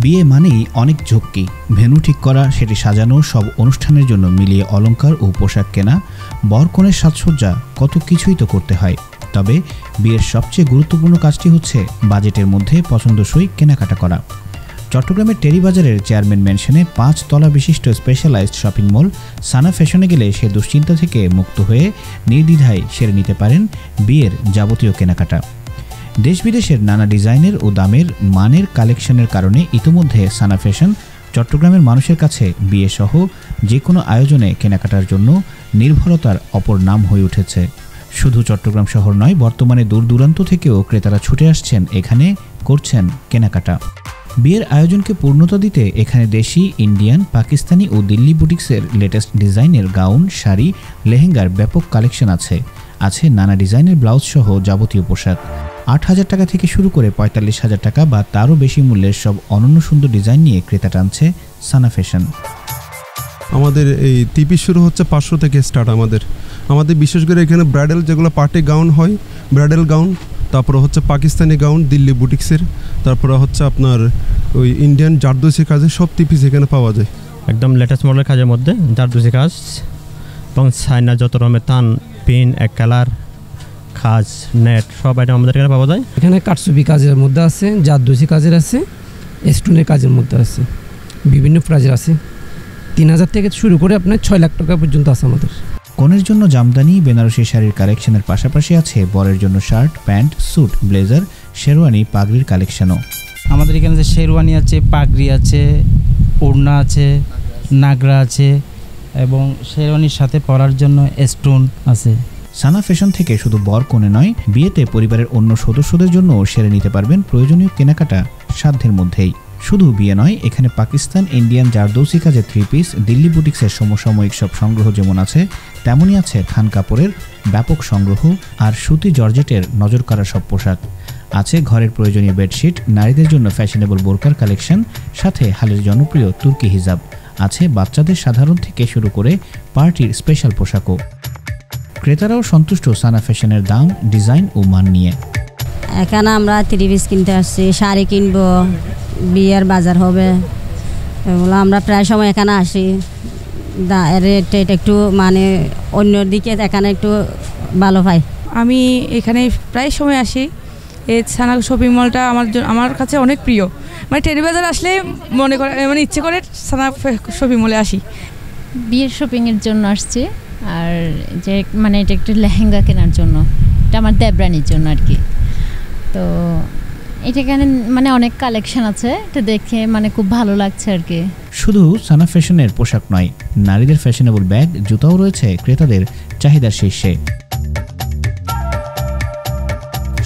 বিয়ে মানেই অনেক ঝক্কি, ভেন্যু ঠিক করা, সেটি সাজানো, সব অনুষ্ঠানের জন্য মিলিয়ে অলংকার ও পোশাক কেনা, বরকনের সাজসজ্জা, কত কিছুই তো করতে হয়। তবে বিয়ের সবচেয়ে গুরুত্বপূর্ণ কাজটি হচ্ছে বাজেটের মধ্যে পছন্দসই কেনাকাটা করা। চট্টগ্রামের টেরিবাজারের চেয়ারম্যান ম্যানশনে 5 তলা বিশিষ্ট স্পেশালাইজড শপিং মল সানা ফ্যাশনে গেলে সে দুশ্চিন্তা থেকে মুক্ত হয়ে নির্দ্বিধায় সেরে নিতে পারেন বিয়ের যাবতীয় কেনাকাটা। দেশ বিদেশের নানা ডিজাইনের ও দামের মানের কালেকশনের কারণে ইতিমধ্যে সানা ফ্যাশন চট্টগ্রামের মানুষের কাছে বিয়েসহ যে কোনো আয়োজনে কেনাকাটার জন্য নির্ভরতার অপর নাম হয়ে উঠেছে। শুধু চট্টগ্রাম শহর নয়, বর্তমানে দূর দূরান্ত থেকেও ক্রেতারা ছুটে আসছেন এখানে, করছেন কেনাকাটা। বিয়ের আয়োজনকে পূর্ণতা দিতে এখানে দেশি, ইন্ডিয়ান, পাকিস্তানি ও দিল্লি বুটিক্সের লেটেস্ট ডিজাইনের গাউন, শাড়ি, লেহেঙ্গার ব্যাপক কালেকশন আছে নানা ডিজাইনের ব্লাউজ সহ যাবতীয় পোশাক। 8,000 টাকা থেকে শুরু করে 45,000 টাকা বা তারও বেশি মূল্যের সব অনন্য সুন্দর ডিজাইন নিয়ে ক্রেতা টানছে সানা ফ্যাশন। আমাদের এই তিপি শুরু হচ্ছে 500 থেকে স্টার্ট। আমাদের বিশেষ করে এখানে ব্রাইডাল যেগুলো পার্টি গাউন হয়, ব্রাইডাল গাউন, তারপরে হচ্ছে পাকিস্তানি গাউন দিল্লি বুটিক্সের, তারপরে হচ্ছে আপনার ওই ইন্ডিয়ান জারদোসি কাজের সব তিপিস এখানে পাওয়া যায়। একদম লেটেস্ট মডেলের কাজের মধ্যে জারদোসি কাজ এবং চায়না যত রকমের তান, পিন, এক কালার, খাজ, নেট সব আইটেম আমাদের এখানে পাওয়া যায়। এখানে কাটসুবি কাজের মধ্যে আছে, জারদোসি কাজের আছে, স্টোনের কাজের মধ্যে আছে, বিভিন্ন প্রাইজের আছে। 3,000 থেকে শুরু করে আপনার 6 লাখ টাকা পর্যন্ত আছে আমাদের। কনের জন্য জামদানি, বেনারসি শাড়ির কালেকশনের পাশাপাশি আছে বরের জন্য shirt, pant, suit, blazer, sherwani, পাগড়ির কালেকশনও। আমাদের এখানে যে শেরওয়ানি আছে, পাগড়ি আছে, ওড়না আছে, নাগরা আছে এবং শেরওয়ানির সাথে পরার জন্য স্টোন আছে। সানা ফ্যাশন থেকে শুধু বর কনে নয়, বিয়েতে পরিবারের অন্য সদস্যদের জন্য সেরে নিতে পারবেন প্রয়োজনীয় কেনাকাটা সাধ্যের মধ্যেই। শুধু বিয়ে নয়, এখানে পাকিস্তান, ইন্ডিয়ান জারদৌসি কাজের 3 পিস, দিল্লি বুটিক্সের সমসাময়িক সব সংগ্রহ যেমন আছে, তেমনই আছে থান কাপড়ের ব্যাপক সংগ্রহ আর সুতি জর্জেটের নজরকাড়া সব পোশাক। আছে ঘরের প্রয়োজনীয় বেডশিট, নারীদের জন্য ফ্যাশনেবল বোরকার কালেকশন, সাথে হালের জনপ্রিয় তুর্কি হিজাব। আছে বাচ্চাদের সাধারণ থেকে শুরু করে পার্টির স্পেশাল পোশাকও। ক্রেতারাও সন্তুষ্ট সানা ফ্যাশনের দাম, ডিজাইন ও মান নিয়ে। এখানে আমরা 3 পিস কিনতে আসছি, শাড়ি কিনবো, বিয়ের বাজার হবে, এগুলো আমরা প্রায় সময় এখানে আসি। রেট একটু মানে অন্য দিকে এখানে একটু ভালো পাই। আমি এখানে প্রায় সময় আসি। এই সানা শপিং মলটা আমার কাছে অনেক প্রিয়। মানে টেরিবাজার আসলে মনে করে মানে ইচ্ছে করে সানা শপিং মলে আসি। বিয়ের শপিংয়ের জন্য আসছি, আর যে মানে এটা একটু লেহেঙ্গা কেনার জন্য, এটা আমার দেবরানির জন্য আর কি। তো এটা এখানে মানে অনেক কালেকশন আছে, এটা দেখে মানে খুব ভালো লাগছে আর কি। শুধু সানা ফ্যাশনের পোশাক নয়, নারীদের ফ্যাশনেবল ব্যাগ, জুতাও রয়েছে ক্রেতাদের চাহিদার শীর্ষে।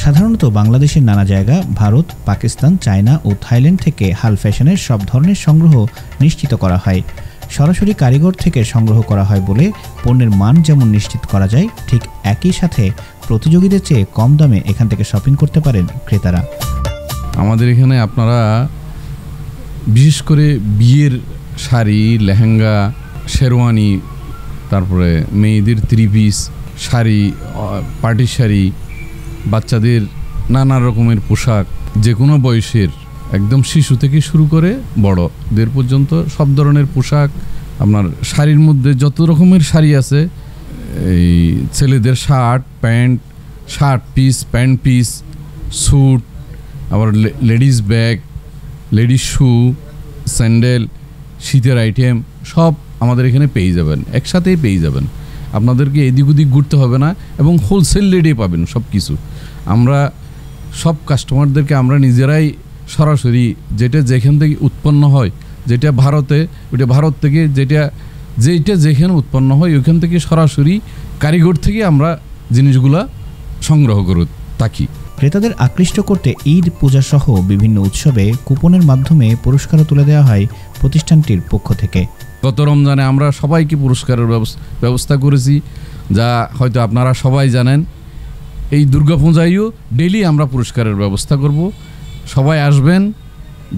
সাধারণত বাংলাদেশের নানা জায়গা, ভারত, পাকিস্তান, চায়না ও থাইল্যান্ড থেকে হাল ফ্যাশনের সব ধরনের সংগ্রহ নিশ্চিত করা হয়। সরাসরি কারিগর থেকে সংগ্রহ করা হয় বলে পণ্যের মান যেমন নিশ্চিত করা যায়, ঠিক একই সাথে প্রতিযোগীদের চেয়ে কম দামে এখান থেকে শপিং করতে পারেন ক্রেতারা। আমাদের এখানে আপনারা বিশেষ করে বিয়ের শাড়ি, লেহেঙ্গা, শেরওয়ানি, তারপরে মেয়েদের 3 পিস শাড়ি, পার্টি শাড়ি, বাচ্চাদের নানা রকমের পোশাক, যে কোনো বয়সের, একদম শিশু থেকে শুরু করে বড়দের পর্যন্ত সব ধরনের পোশাক। আপনার শাড়ির মধ্যে যত রকমের শাড়ি আছে, এই ছেলেদের shirt, pant, shirt piece, pant piece, suit, আবার ladies bag, ladies shoe, sandal, শীতের আইটেম সব আমাদের এখানে পেয়ে যাবেন, একসাথেই পেয়ে যাবেন। আপনাদেরকে এদিক ওদিক ঘুরতে হবে না এবং হোলসেল রেটে পাবেন সব কিছু। আমরা সব কাস্টমারদেরকে আমরা নিজেরাই সরাসরি যেটা যেখান থেকে উৎপন্ন হয়, যেটা ভারতে, ওইটা ভারত থেকে, যেটা যেখানে উৎপন্ন হয় ওইখান থেকে সরাসরি কারিগর থেকে আমরা জিনিসগুলা সংগ্রহ করে থাকি। ক্রেতাদের আকৃষ্ট করতে ঈদ, পূজা সহ বিভিন্ন উৎসবে কুপনের মাধ্যমে পুরস্কারও তুলে দেওয়া হয় প্রতিষ্ঠানটির পক্ষ থেকে। গত রমজানে আমরা সবাইকে পুরস্কারের ব্যবস্থা করেছি, যা হয়তো আপনারা সবাই জানেন। এই দুর্গাপূজায়ও ডেইলি আমরা পুরস্কারের ব্যবস্থা করব। সবাই আসবেন,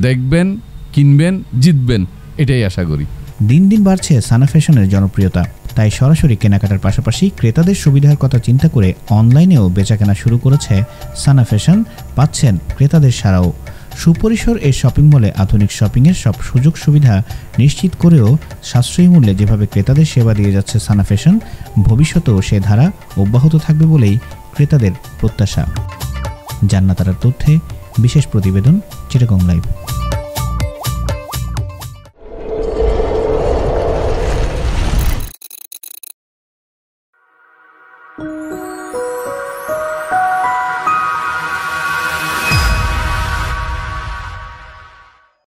দেখবেন, কিনবেন, জিতবেন, এটাই আশা করি। দিন দিন বাড়ছে সানা ফ্যাশনের জনপ্রিয়তা, তাই সরাসরি কেনাকাটার পাশাপাশি ক্রেতাদের সুবিধার কথা চিন্তা করে অনলাইনেও বেচাকেনা শুরু করেছে সানা ফ্যাশন। পাচ্ছেন ক্রেতাদের সাড়াও। সুপরিসর এই শপিং মলে আধুনিক শপিংয়ের সব সুযোগ সুবিধা নিশ্চিত করেও সাশ্রয়ী মূল্যে যেভাবে ক্রেতাদের সেবা দিয়ে যাচ্ছে সানা ফ্যাশন, ভবিষ্যতেও সে ধারা অব্যাহত থাকবে বলেই ক্রেতাদের প্রত্যাশা। জান্নাত আরার তথ্যে বিশেষ প্রতিবেদন, চিটাগং লাইভ।